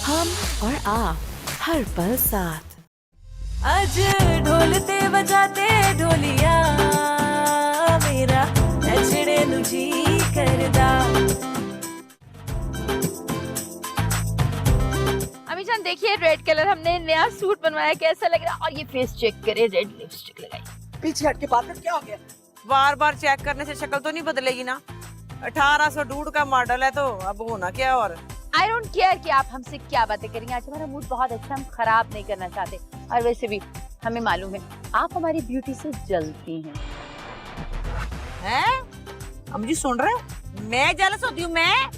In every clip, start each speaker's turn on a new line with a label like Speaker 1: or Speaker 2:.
Speaker 1: हम और आप हर पल साथ।
Speaker 2: आज ढोलते बजाते ढोलिया मेरा नचने नु जी करदा।
Speaker 3: अमीजान देखिए रेड कलर हमने नया सूट बनवाया, कैसा लग रहा है? और ये फेस चेक करे, रेड लिपस्टिक लगाई।
Speaker 4: पीछे हट के बात कर, क्या हो गया?
Speaker 5: बार बार चेक करने से शक्ल तो नहीं बदलेगी ना। 1800 डूड का मॉडल है तो अब होना क्या। और
Speaker 3: आई डोंट केयर कि आप हमसे क्या बातें करेंगे, आज हमारा मूड बहुत अच्छा, हम खराब नहीं करना चाहते। और वैसे भी हमें मालूम है आप हमारी ब्यूटी से जलती हैं।
Speaker 5: हैं? अम्मी जी सुन रहे हो? मैं जेलस होती हूँ, मैं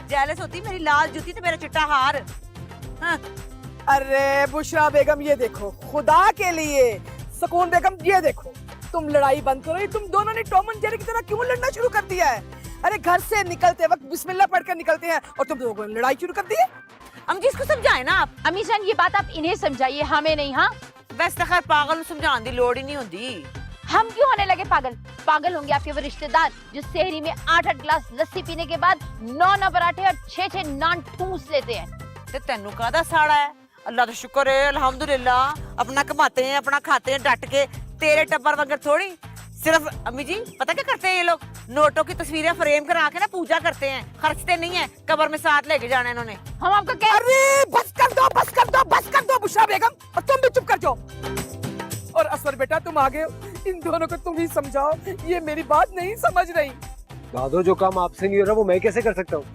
Speaker 5: जेलस होती मेरी लाल जूती तो मेरा चिट्टा हार। हाँ।
Speaker 4: अरे बुशरा बेगम ये देखो, खुदा के लिए। सुकून बेगम ये देखो, तुम लड़ाई बंद करो। तुम दोनों ने टॉम एंड जेरी की तरह क्यों लड़ना शुरू कर दिया है? अरे घर से निकलते वक्त बिस्मिल्लाह पढ़कर निकलते हैं और तुम लोगों ने लड़ाई शुरू कर दी है।
Speaker 5: अम्मी जी इसको समझाए ना आप।
Speaker 3: अमीजान ये बात आप इन्हें समझाइए, हमें नहीं। हाँ
Speaker 5: वैसे खैर पागल समझाने की लोड़ ही नहीं होती।
Speaker 3: हम क्यों होने लगे पागल? पागल होंगे आपके वो रिश्तेदार जो सेहरी में 8-8 गिलास लस्सी पीने के बाद 9-9 पराठे और 6-6 नान ठूस लेते हैं।
Speaker 5: ते तेनू कादा साड़ा है? अल्लाह का शुक्र है, अल्हम्दुलिल्लाह। अपना कमाते हैं, अपना खाते हैं डट के। तेरे टब्बर वगैरह थोड़ी। सिर्फ अम्मी जी पता क्या करते हैं ये लोग? नोटों की तस्वीरें फ्रेम करा के ना पूजा करते हैं, खर्चते नहीं है। कब्र में साथ लेके जाना इन्होंने।
Speaker 3: हम आपको क्या?
Speaker 4: अरे बस कर दो, बस कर दो, बस कर दो बुशरा बेगम, और तुम भी चुप कर जाओ। और असवर बेटा तुम आ गए हो, इन दोनों को तुम ही समझाओ, ये मेरी बात नहीं समझ रही।
Speaker 6: दादो जो काम आपसे नहीं हो रहा वो मैं कैसे कर सकता हूँ?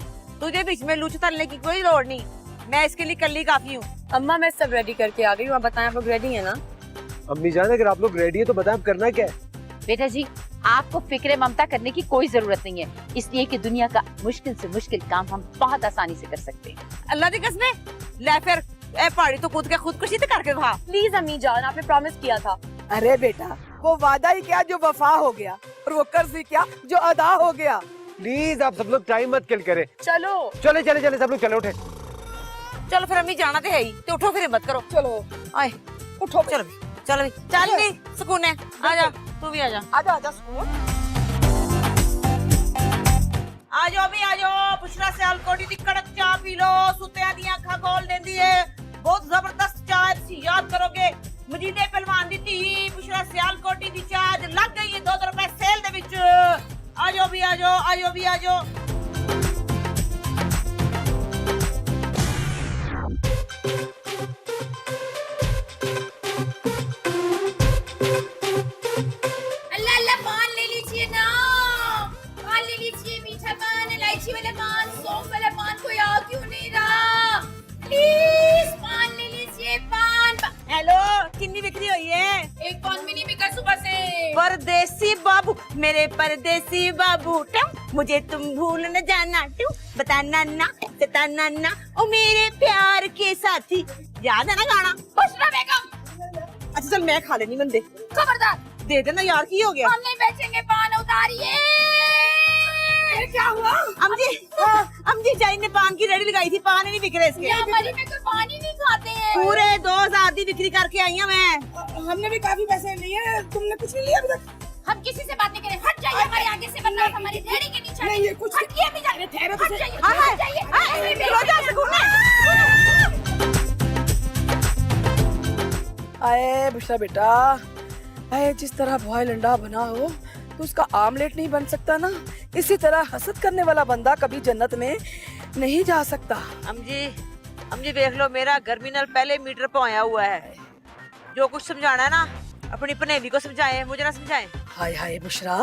Speaker 5: तुझे बीच में लूच तलने की कोई लोड़ नहीं, मैं इसके लिए कल ही काफी हूँ।
Speaker 7: अम्मा मैं सब रेडी करके आ गई हूँ, आप बताएं आप लोग रेडी है ना?
Speaker 6: अम्मी जान अगर आप लोग रेडी है तो बताएं अब करना क्या है?
Speaker 3: बेटा जी आपको फिक्र ममता करने की कोई जरूरत नहीं है, इसलिए कि दुनिया का मुश्किल से मुश्किल काम हम बहुत आसानी से कर सकते हैं।
Speaker 5: अल्लाह की कसम, ले फिर ए पहाड़ी तो कूद के खुदकुशी तो करके खा।
Speaker 7: प्लीज अम्मी जान, आपने प्रॉमिस किया था।
Speaker 4: अरे बेटा वो वादा ही क्या जो वफा हो गया, और वो कर्ज ही क्या जो अदा हो गया।
Speaker 6: प्लीज आप सब लोग टाइम मत किल करें।
Speaker 7: चलो
Speaker 6: चले चले चले सब लोग चले उठे।
Speaker 5: चलो फिर अम्मी जाना तो है ही, तो उठो फिर मत करो।
Speaker 4: चलो
Speaker 5: आए
Speaker 4: उठो,
Speaker 5: चलो चलो चल भी सुकून है। आजा तू भी आजा।
Speaker 4: आजा आजा सुकून।
Speaker 5: आ जाओ भी आ जाओ। पुछरा से अलकोटी दी कड़क चाय पी लो, सुत्तियां दी आंखां खोल देंदी है। बहुत जबरदस्त चाय सी याद करोगे। मजीदे पहलवान दी थी पुछरा से अलकोटी दी चाय लग गई है 2 रुपए सेल दे विच। आ जाओ भी आ जाओ, आ जाओ भी आ जाओ।
Speaker 8: अल्लाह अल्लाह पान ले लीजिए ना, पान ले लीजिए, मीठा पान, इलायची वाला पान, सौंफ वाला पान, कोई आ क्यों नहीं रहा? प्लीज पान ले लीजिए, पान।
Speaker 5: हेलो किन्नी बिक्री हुई है?
Speaker 8: एक पान भी नहीं बिका सुबह से।
Speaker 5: परदेसी बाबू मेरे परदेसी बाबू टम मुझे तुम भूल न जाना टू बताना ना बताना ना ओ मेरे प्यार के साथी। याद है ना गाना?
Speaker 8: खुशरा बेगम
Speaker 5: अच्छा चल मैं खा लेनी बंदे।
Speaker 8: खबरदार,
Speaker 5: दे देना यार, की हो गया?
Speaker 8: हम नहीं बेचेंगे, पान उतारिए। क्या हुआ?
Speaker 5: अम्मी जाई ने पान की रेडी लगाई थी, पान ही नहीं बिक रहे इसके।
Speaker 8: यहाँ वाली में कोई पानी नहीं खाते हैं।
Speaker 5: पूरे 2000 दी बिक्री करके आई हूँ मैं।
Speaker 4: हमने भी काफी पैसे लिए, तुमने कुछ नहीं लिया अभी तक।
Speaker 8: हम किसी से बात नहीं करें, हट जाइए हमारे आगे से, वरना हमारी रेडी के नीचे
Speaker 4: नहीं, ये कुछ
Speaker 8: हटिए भी जाइए,
Speaker 4: ठहरो तो
Speaker 8: हट
Speaker 4: सही।
Speaker 8: जाइए,
Speaker 5: हाँ,
Speaker 8: हट जाइए।
Speaker 5: रोजा से घूमना।
Speaker 4: आए बुशरा बेटा, आए जिस तरह बॉयल अंडा बना हो तो उसका आमलेट नहीं बन सकता ना, इसी तरह हसद करने वाला बंदा कभी जन्नत में नहीं जा सकता।
Speaker 5: अम्मी देख लो मेरा गर्मिनल पहले मीटर पे आया हुआ है। जो कुछ समझाना है ना अपनी पनेवी को समझाए, मुझे ना समझाए।
Speaker 4: हाय हाय बुशरा,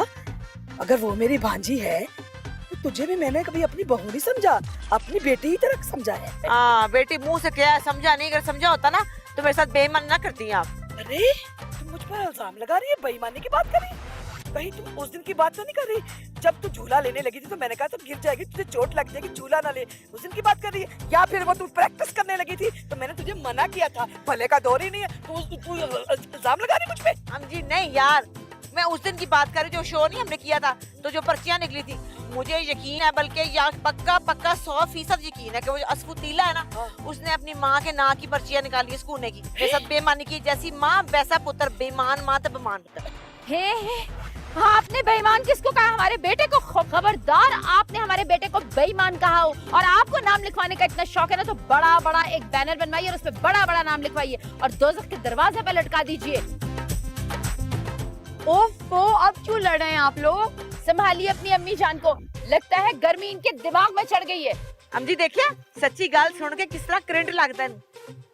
Speaker 4: अगर वो मेरी भांजी है तो तुझे भी मैंने कभी अपनी बहू नहीं समझा, अपनी बेटी ही तरह समझा है।
Speaker 5: हाँ बेटी मुंह से क्या है, समझा नहीं। अगर समझा होता ना तो मेरे साथ बेईमानी ना करती आप।
Speaker 4: अरे तुम मुझ पर इल्जाम लगा रही है, बेईमानी की बात कर रही है? कहीं तुम उस दिन की बात तो नहीं कर रही जब तू झूला लेने लगी थी तो मैंने कहा तुम गिर जाएगी, तुझे चोट लग जाएगी, झूला ना ले, उस दिन की बात कर रही है? या फिर वो तू प्रैक्टिस करने लगी थी तो मैंने तुझे मना किया था? भले का दौर ही नहीं है, तू इल्जाम लगा रही मुझ पे?
Speaker 5: अम्मी नहीं यार, मैं उस दिन की बात कर रही, जो शो नहीं हमने किया था तो जो पर्चियां निकली थी। मुझे यकीन है, बल्कि या पक्का 100% यकीन है कि वो असफू तीला है ना, उसने अपनी माँ के नाम की पर्चियां निकाली है स्कूल की। मेरे साथ बेईमानी की, जैसी माँ वैसा पुत्र, बेईमान माँ तो बेईमान पुत्र।
Speaker 3: हे हाँ, आपने बेईमान किसको कहा? हमारे बेटे को। खबरदार, आपने हमारे बेटे को बेईमान कहा हो और आपको नाम लिखवाने का इतना शौक है ना, तो बड़ा बड़ा एक बैनर बनवाइए और उस पर बड़ा बड़ा नाम लिखवाइए और दोज़ख के दरवाजे पे लटका दीजिए।
Speaker 7: ओफो, अब क्यों लड़ रहे हैं आप लोग?
Speaker 3: संभालिए अपनी अम्मी जान को, लगता है गर्मी इनके दिमाग में चढ़ गई है।
Speaker 5: अम्जी देखिए सच्ची गाल सुन के किस तरह करंट लगता है।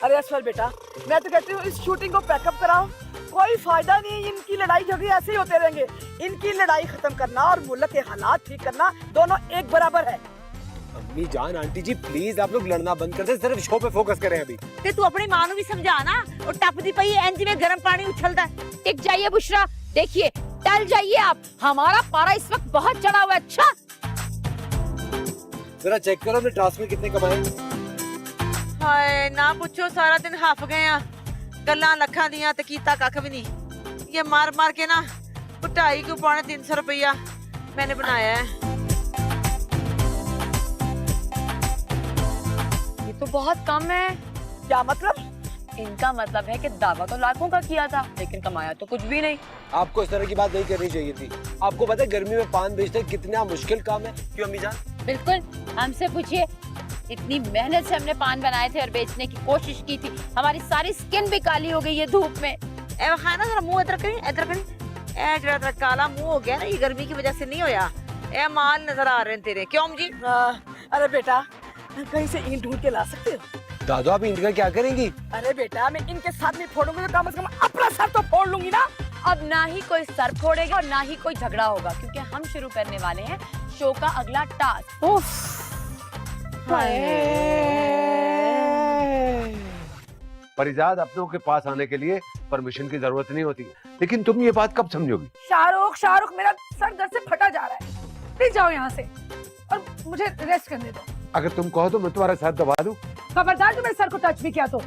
Speaker 4: अरे असफल बेटा, मैं तो कहती हूँ इस शूटिंग को पैकअप कराओ, कोई फायदा नहीं, इनकी लड़ाई झगड़े ऐसे ही होते रहेंगे। इनकी लड़ाई खत्म करना और मुल्क के हालात ठीक करना दोनों एक बराबर है।
Speaker 6: अम्मी जान, आंटी जी प्लीज आप लोग लड़ना बंद कर दे, सिर्फ शो पे फोकस करें अभी।
Speaker 5: ते तू अपनी मां नू भी समझा ना, और टपदी पई एंज में गर्म पानी उछलदा है।
Speaker 3: टिक जाइए बुशरा, देखिए टल जाइए आप, हमारा पारा इस वक्त बहुत चढ़ा हुआ है। अच्छा
Speaker 6: जरा चेक करो हमने टास्क में कितने कमाए।
Speaker 5: हाय ना पूछो, सारा दिन हाफ गए आ, गल्लां लखां दियां ते कीता कख भी नहीं। ये मार मार के ना 2.5 को 350 रुपया मैंने बनाया है।
Speaker 7: ये तो बहुत कम है।
Speaker 4: क्या मतलब?
Speaker 7: इनका मतलब है कि दावा तो लाखों का किया था लेकिन कमाया तो कुछ भी नहीं।
Speaker 6: आपको इस तरह की बात नहीं करनी चाहिए थी। आपको पता है गर्मी में पान बेचना कितना मुश्किल काम है, क्यों अम्मी जान?
Speaker 3: बिल्कुल, हमसे पूछिए, इतनी मेहनत से हमने पान बनाए थे और बेचने की कोशिश की थी, हमारी सारी स्किन भी काली हो गई है धूप में।
Speaker 5: ए खाना जरा मुंह इधर करी, इधर करी। ए जरा तेरा काला मुंह हो गया ना, ये गर्मी की वजह से नहीं होया। ए माल नजर आ रहे हैं तेरे, क्यों जी?
Speaker 4: अरे बेटा, कहीं से ईंट ढूंढ के ला सकते हो?
Speaker 6: दादू आप इनका क्या करेंगी?
Speaker 4: अरे बेटा, मैं इनके साथ नहीं फोड़ूंगी तो कम से कम अपना सर तो फोड़ लूंगी ना।
Speaker 7: अब ना ही कोई सर फोड़ेगा और ना ही कोई झगड़ा होगा, क्योंकि हम शुरू करने वाले हैं शो का अगला टास्क।
Speaker 9: परिजाद, अपनों के पास आने के लिए परमिशन की जरूरत नहीं होती, लेकिन तुम ये बात कब समझोगी?
Speaker 4: शाहरुख, मेरा सर दर्द से फटा जा रहा है, प्लीज जाओ यहाँ से और मुझे रेस्ट करने दो।
Speaker 9: अगर तुम कहो तो मैं तुम्हारा सर दबा दूं।
Speaker 4: खबरदार, तुम मेरे सर को टच भी किया तो,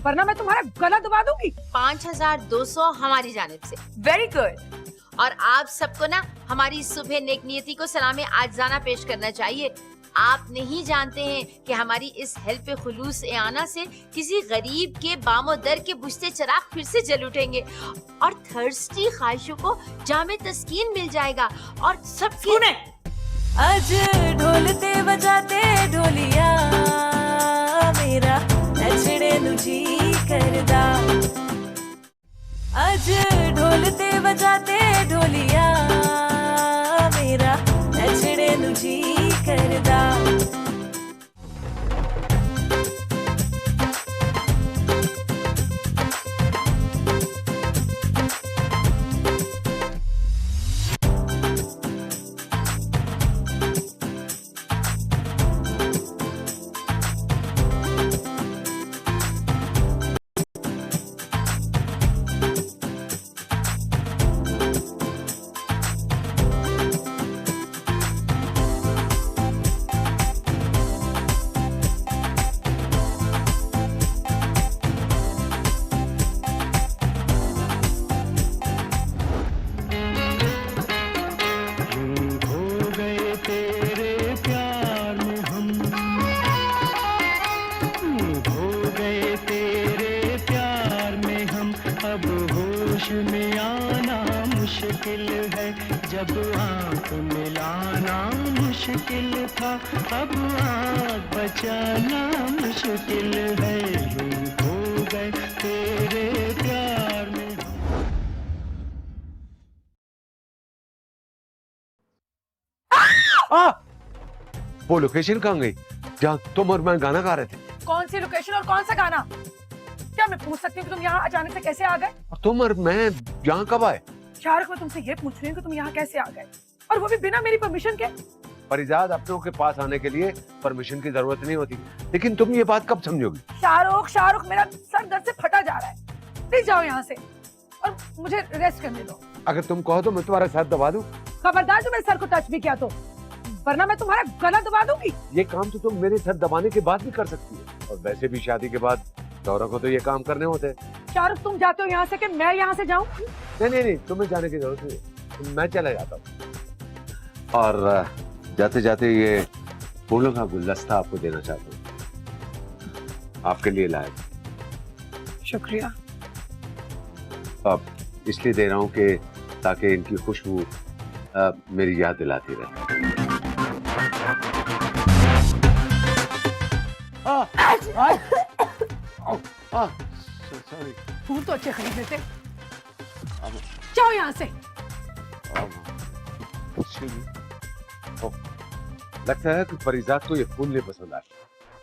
Speaker 4: वरना मैं तुम्हारा गला दबा दूंगी।
Speaker 8: 5200 हमारी जानिब से।
Speaker 7: Very good.
Speaker 8: और आप सबको ना हमारी सुबह नेक नियति को सलाम आजाना पेश करना चाहिए। आप नहीं जानते हैं कि हमारी इस हेल्प खुलूस ए आना से किसी गरीब के बामो दर के बुझते चिराग फिर से जल उठेंगे और थर्स्टी ख्वाहिशों को जामे तस्कीन मिल जाएगा और सब
Speaker 5: सुने
Speaker 2: आज ढोलते बजाते ढोलिया मेरा नचने नु जी करदा। आज ढोलते बजाते ढोलिया मेरा नचने नु जी करदा।
Speaker 10: जब आँख मिलाना मुश्किल था, अब आँख बचाना मुश्किल है। यूं हो गए तेरे प्यार में।
Speaker 9: वो लोकेशन कहाँ गई जहाँ तुम और मैं गाना गा रहे थे?
Speaker 4: कौन सी लोकेशन और कौन सा गाना? क्या मैं पूछ सकती हूँ कि तुम यहाँ अचानक से कैसे आ गए?
Speaker 9: तुम और मैं यहाँ कब आए?
Speaker 4: शाहरुख, मैं तुमसे ये पूछ रही हूँ कि तुम यहाँ कैसे आ गए, और वो भी बिना मेरी परमिशन के।
Speaker 9: परिजाद, अपनों के पास आने के लिए परमिशन की जरूरत नहीं होती, लेकिन तुम ये बात कब समझोगी?
Speaker 4: शाहरुख, मेरा सर दर्द से फटा जा रहा है, प्लीज जाओ यहाँ से और मुझे रेस्ट करने दो।
Speaker 9: अगर तुम कहो तो मैं तुम्हारा सर दबा दूं।
Speaker 4: खबरदार, तुम मेरे सर को टच भी किया तो, वरना मैं तुम्हारा गला दबा दूंगी।
Speaker 9: ये काम तो तुम मेरे सर दबाने के बाद भी कर सकती हो, और वैसे भी शादी के बाद दौरा को तो ये काम करने होते हैं।
Speaker 4: शाहरुख, तुम जाते हो यहाँ से कि मैं यहाँ से जाऊँ?
Speaker 9: नहीं, तुम्हें जाने की जरूरत नहीं, मैं चला जाता हूँ। और जाते जाते ये फूलों का गुलदस्ता आपको देना चाहता हूँ, आपके लिए लाया।
Speaker 4: शुक्रिया।
Speaker 9: अब इसलिए दे रहा हूँ कि ताकि इनकी खुशबू मेरी याद दिलाती रहे। सॉरी।
Speaker 1: फूल तो अच्छे खरीदने थे। जाओ यहाँ से।
Speaker 9: लगता है कि फरीजात को ये फूल नहीं पसंद आए।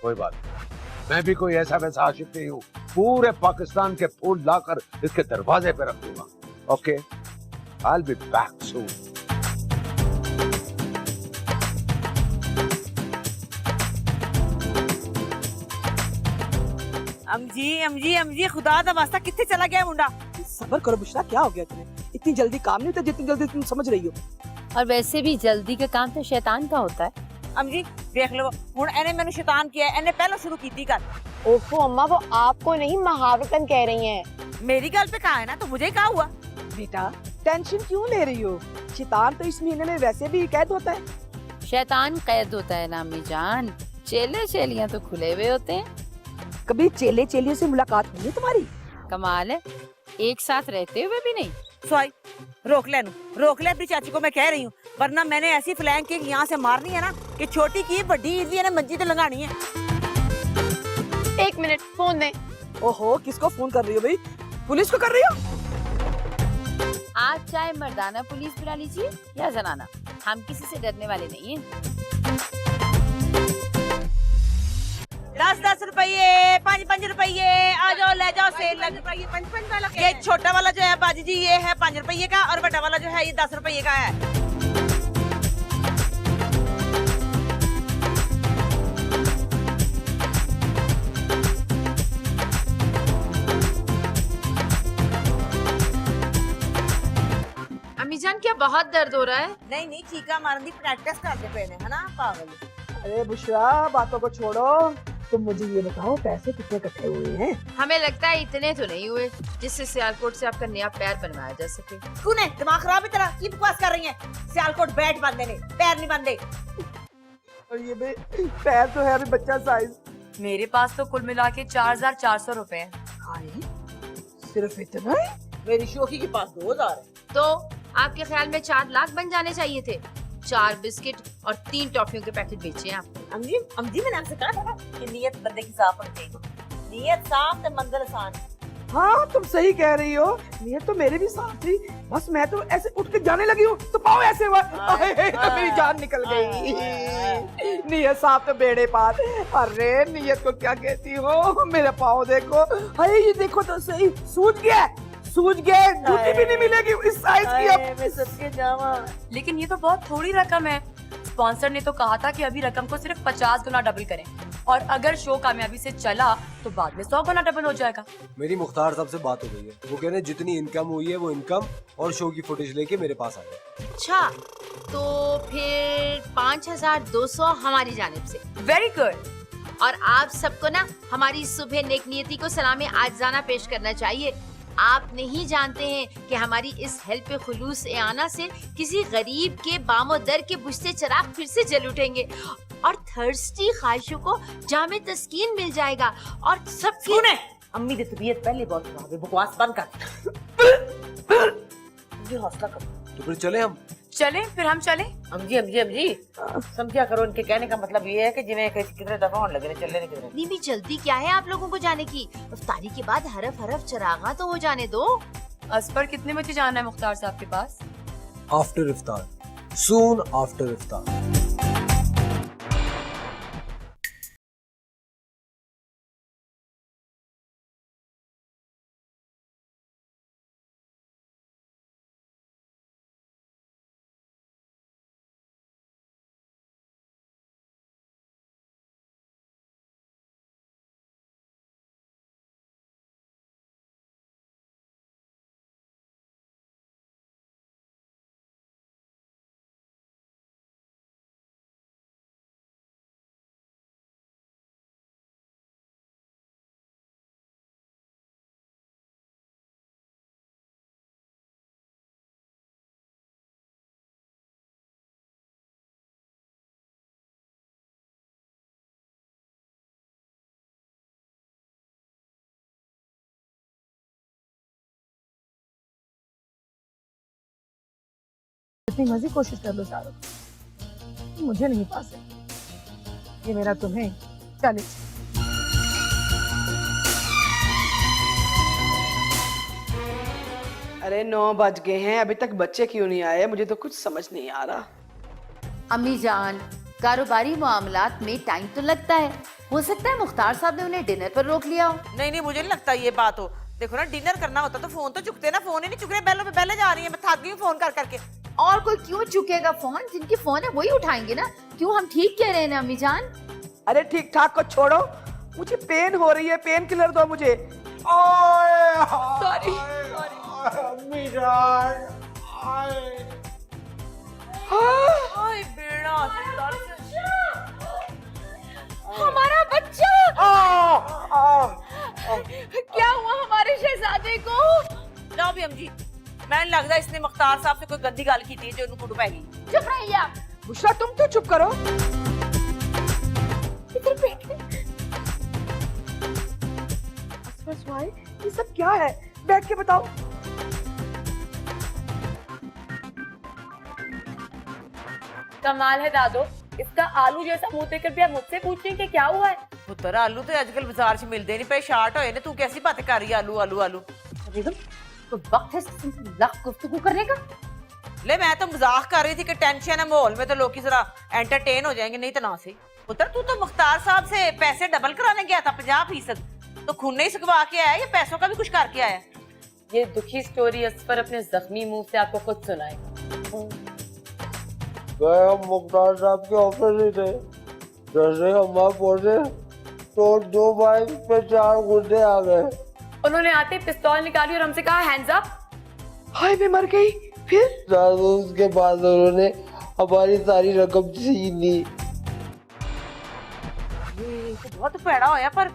Speaker 9: कोई बात नहीं, मैं भी कोई ऐसा वैसा आशिक नहीं हूँ। पूरे पाकिस्तान के फूल लाकर इसके दरवाजे पे रख दूंगा। Okay, I'll be back soon.
Speaker 5: अमजी खुदा दा वास्ता किथे चला गया मुंडा?
Speaker 4: सबर करो बुशरा, क्या हो गया तुम्हें? इतनी जल्दी काम नहीं होता जितनी जल्दी तुम समझ रही हो।
Speaker 7: और वैसे भी जल्दी का काम तो शैतान का होता है।
Speaker 5: अमजी देख लो, हुन एने मैंने शैतान किया, एने पहले शुरू की थी गल।
Speaker 7: ओफो अम्मा, वो आपको नहीं महावतन कह रही हैं।
Speaker 5: मेरी गल पे कहा है ना, तो मुझे क्या हुआ?
Speaker 4: बेटा टेंशन क्यों ले रही हो? शैतान तो इस महीने में वैसे भी कैद होता है।
Speaker 7: शैतान कैद होता है ना अम्मी जान, चेले चेलियां तो खुले हुए होते हैं।
Speaker 4: कभी चेले चेलियों से मुलाकात हुई है तुम्हारी?
Speaker 7: कमाल है, एक साथ रहते हुए भी नहीं।
Speaker 5: सॉरी, रोक ले अपनी चाची को, मैं कह रही हूँ, वरना मैंने ऐसी फ्लैंग की यहाँ से मारनी है ना कि छोटी की बड़ी ईदी ने मंजी तो लगानी है।
Speaker 7: 1 मिनट, फोन दे।
Speaker 4: ओहो, किसको फोन कर रही हो भाई? पुलिस को कर रही हो?
Speaker 7: आज चाहे मर्दाना पुलिस बुला लीजिए या जनाना, हम किसी से डरने वाले नहीं हैं।
Speaker 5: 10-10 रुपये, 5-5 रुपये, आ जाओ ले जाओ, सेल लग। ये छोटा वाला जो है बाजी जी, ये है 5 रुपये का, और बड़ा वाला जो है ये 10 रुपये का है।
Speaker 3: अम्मी जान क्या बहुत दर्द हो रहा है?
Speaker 5: नहीं चीका मारने की प्रैक्टिस करते पे ने, है ना पागल।
Speaker 4: अरे बुशरा, बातों को छोड़ो, तुम मुझे ये बताओ पैसे कितने इकट्ठे हुए हैं?
Speaker 3: हमें लगता है इतने तो नहीं हुए जिससे सियालकोट से आपका नया पैर बनवाया जा सके।
Speaker 5: तूने दिमाग खराब है तेरा? की बकवास कर रही है? सियालकोट बैट बांधे ने, पैर नहीं बांधे।
Speaker 4: और ये भी पैर तो है अभी बच्चा साइज।
Speaker 7: मेरे पास तो कुल मिला के 4400 रुपए है।
Speaker 4: सिर्फ इतना ही?
Speaker 5: मेरी शोखी के पास 2000 है।
Speaker 3: तो आपके ख्याल में 4 लाख बन जाने चाहिए थे। 4 बिस्किट और 3 टॉफियों के पैकेट बेचे हैं आपने।
Speaker 5: अमजी मैंने आपसे कहा था ना कि नियत बंदे की साफ होनी चाहिए। नियत साफ तो मंजिल आसान।
Speaker 4: हाँ तुम सही कह रही हो, नियत तो मेरी भी साफ थी, बस मैं तो ऐसे उठ के जाने लगी हूँ तो पाँव ऐसे हुआ, तो मेरी जान निकल गई। नियत साफ तो बेड़े पार। अरे नियत को क्या कहती हो? मेरा पाँव देखो, अरे ये देखो तो सही, सूज गया जूती भी नहीं मिलेगी इस साइज की अब।
Speaker 5: मैं सबके जावा।
Speaker 7: लेकिन ये तो बहुत थोड़ी रकम है। स्पॉन्सर ने तो कहा था कि अभी रकम को सिर्फ 50 गुना डबल करें, और अगर शो कामयाबी से चला तो बाद में 100 गुना डबल हो जाएगा।
Speaker 6: मेरी मुख्तार साहब से बात हो गई है, वो कह रहे हैं जितनी इनकम हुई है वो इनकम और शो की फुटेज लेके मेरे पास आ जाए।
Speaker 3: अच्छा, तो फिर 5200 हमारी जानिब से।
Speaker 7: Very good.
Speaker 3: और आप सबको ना हमारी सुबह नेक नियति को सलाम आजाना पेश करना चाहिए। आप नहीं जानते हैं कि हमारी इस हेल्प खुलूस ए आना से किसी गरीब के बामो दर के बुझते चिराग फिर से जल उठेंगे और थर्स्टी ख्वाहिशों को जामे तस्कीन मिल जाएगा। और सब
Speaker 5: सुने, अम्मी की तबीयत पहले बहुत खराब है, बकवास बंद कर। ये हौसला करो।
Speaker 6: तो फिर चले हम?
Speaker 7: चले फिर हम चले।
Speaker 5: अमजी समझा करो, इनके कहने का मतलब ये है कि जिन्हें कितने दफा होने लगे चलने नहीं कितने।
Speaker 3: इतनी भी जल्दी क्या है आप लोगों को जाने की? इफ्तारी के बाद हरफ चरागा तो हो जाने दो।
Speaker 7: असपर कितने बजे जाना है मुख्तार साहब के पास?
Speaker 6: आफ्टर इफ्तार, सून आफ्टर इफ्तार।
Speaker 1: जितनी मर्जी कोशिश कर लो सारो, मुझे नहीं पास है। ये मेरा तुम्हें चैलेंज।
Speaker 4: अरे 9 बज गए हैं, अभी तक बच्चे क्यों नहीं आए? मुझे तो कुछ समझ नहीं आ रहा।
Speaker 3: अम्मी जान, कारोबारी मामलात में टाइम तो लगता है। हो सकता है मुख्तार साहब ने उन्हें डिनर पर रोक लिया हो।
Speaker 5: नहीं नहीं, मुझे नहीं लगता ये बात हो। देखो ना, डिनर करना होता तो फोन तो चुकते ना, फोन ही नहीं चुक रहे, बेलों पे बेले जा रही है। मैं थक गई हूँ फोन कर करके।
Speaker 3: और कोई क्यों चुकेगा फोन? जिनकी फोन है वही उठाएंगे ना। क्यों, हम ठीक कह रहे हैं ना अम्मी जान?
Speaker 4: अरे ठीक ठाक को छोड़ो, मुझे पेन हो रही है, पेन किलर दो मुझे। सॉरी
Speaker 6: अम्मी जान,
Speaker 5: हाय बेड़ा,
Speaker 3: हमारा बच्चा क्या हुआ हमारे शहजादे को?
Speaker 5: जाओ भी अम्मी, मैंने लगता है इसने मुख्तार साहब से कोई गंदी गाल की थी जो उनको कुट पैगी।
Speaker 3: चुप रहिए आप।
Speaker 4: बुशरा तुम तो चुप करो।
Speaker 3: इधर बैठे।
Speaker 4: ये सब क्या है? बैठ के बताओ।
Speaker 7: कमाल है दादो, इसका आलू जैसा मुंह देखकर भी आप मुझसे पूछ रही हैं कि क्या हुआ है?
Speaker 5: पुत्र आलू तो आजकल बाजार से मिलते नहीं पे, शार्ट होए ने। तू कैसी बातें कर रही है? आलू आलू आलू
Speaker 3: तो वक्त है गुफ्तगू करने का।
Speaker 5: ले, मैं तो मजाक कर रही थी कि टेंशन है माहौल में तो लोग जरा एंटरटेन हो जाएंगे, नहीं तो ना से। पुत्र तू तो मुख्तार साहब से पैसे डबल कराने गया था 50%, तो खून ही सुखवा के आया या पैसों का भी कुछ करके आया?
Speaker 7: ये दुखी स्टोरी असफर अपने जख्मी मुंह से आपको खुद सुनाएगा।
Speaker 6: हम मुख्तार साहब के ऑफिस ही थे, जैसे हम वहाँ पहुंचे तो 2 बाइक पे 4 गुंडे आ गए।
Speaker 7: उन्होंने आते पिस्तौल निकाली और हमसे कहा हैंड्स अप।
Speaker 4: हाय मैं मर गई। फिर
Speaker 6: उसके बाद उन्होंने हमारी सारी रकम छीन ली।
Speaker 5: ये तो बहुत पैड़ा होया। पर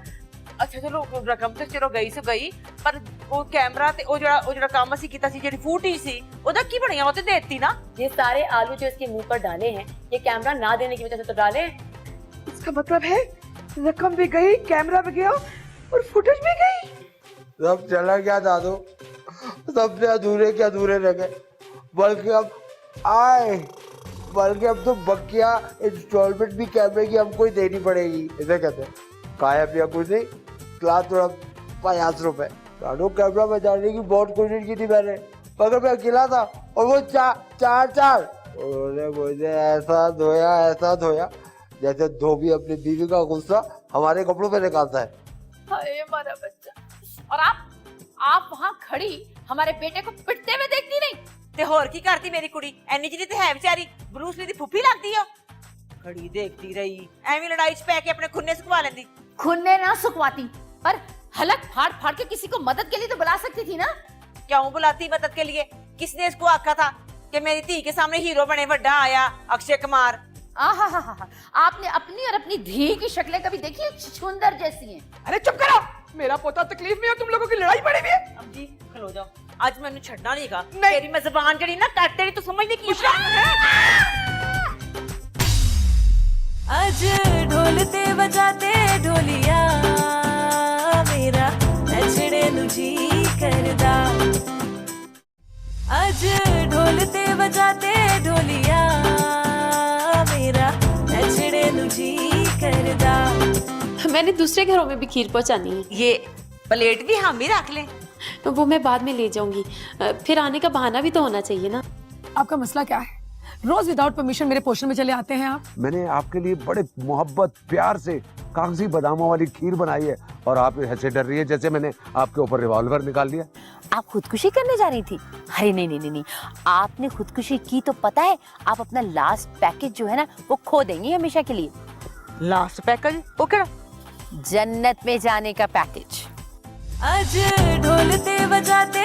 Speaker 5: अच्छा चलो, रकम तो चलो गई सो गई, पर वो कैमरा ते ओ जड़ा काम असी कीता सी, जेडी फूटेज सी, ओदा की बनया? वो तो देती ना।
Speaker 7: ये सारे आलू जो इसके मुंह पर डाले हैं, ये कैमरा ना देने की वजह से तो डाले हैं।
Speaker 4: इसका मतलब है रकम भी गई, कैमरा भी गया और फुटेज भी गई।
Speaker 6: सब चला गया दादू, सबसे अधूरे के अधूरे रह गए। बल्कि अब तो बकिया इंस्टॉलमेंट भी कैमरे की हमको ही देनी पड़ेगी। इसे कहते हैं खाया पिया कुछ नहीं, क्लास थोड़ा 50 रुपए। दादू कैमरा बचाने की बहुत कोशिश की थी मैंने, मगर मैं अकेला था और वो चार उन्होंने मुझे ऐसा धोया जैसे धोबी अपनी बीवी का गुस्सा हमारे कपड़ों पे निकालता है।
Speaker 3: हाय हमारा बच्चा। और आप वहाँ खड़ी हमारे बेटे को पिटते हुए देखती नहीं?
Speaker 5: ते होर की करती मेरी कुड़ी? एनी जी ते है बेचारी, ब्रूस ली दी फुफी लगदी हो। खड़ी देखती रही, एवं लड़ाई च पै के अपने खुन्ने सुखवा लेंदी।
Speaker 3: खुन्ने ना सुखवाती, पर हलक फाड़ फाड़ के किसी को मदद के लिए तो बुला सकती थी ना।
Speaker 5: क्यों बुलाती मदद के लिए? किसने इसको आखा था कि मेरी धी के सामने हीरो बने बड़ा आया अक्षय कुमार?
Speaker 3: आहा, आपने अपनी और अपनी धी की शक्लें कभी देखी? छुछुंदर जैसी हैं।
Speaker 4: अरे चुप करो, मेरा पोता तकलीफ में है, तुम लोगों की लड़ाई पड़ी हुई है।
Speaker 5: अब जी खलो जाओ, आज मैंने छड़ना नहीं कहा। तेरी मैं ज़बान जड़ी ना काट तेरी, तो समझ नहीं की।
Speaker 2: आज ढोलते बजाते ढोलिया मेरा नचड़े नु जी करदा। आज ढोलते बजाते ढोलिया मेरा नचड़े नु जी करदा।
Speaker 11: मैंने दूसरे घरों में भी खीर पहुंचानी है।
Speaker 5: ये प्लेट भी हम ही रख लें?
Speaker 11: वो मैं बाद में ले जाऊंगी, फिर आने का बहाना भी तो होना चाहिए ना।
Speaker 1: आपका मसला क्या है? रोज विदाउट परमिशन मेरे पोर्शन में चले आते हैं आप।
Speaker 9: मैंने आपके लिए बड़े मोहब्बत प्यार से कागजी बादामों वाली खीर बनाई है और आप ऐसे डर रही है जैसे मैंने आपके ऊपर रिवॉल्वर निकाल लिया।
Speaker 12: आप खुदकुशी करने जा रही थी? अरे नहीं, आपने खुदकुशी की तो पता है आप अपना लास्ट पैकेज जो है ना वो खो देंगी हमेशा के लिए।
Speaker 5: Last package? वो क्या?
Speaker 12: जन्नत में जाने का पैकेज।
Speaker 2: आज ढोलते बजाते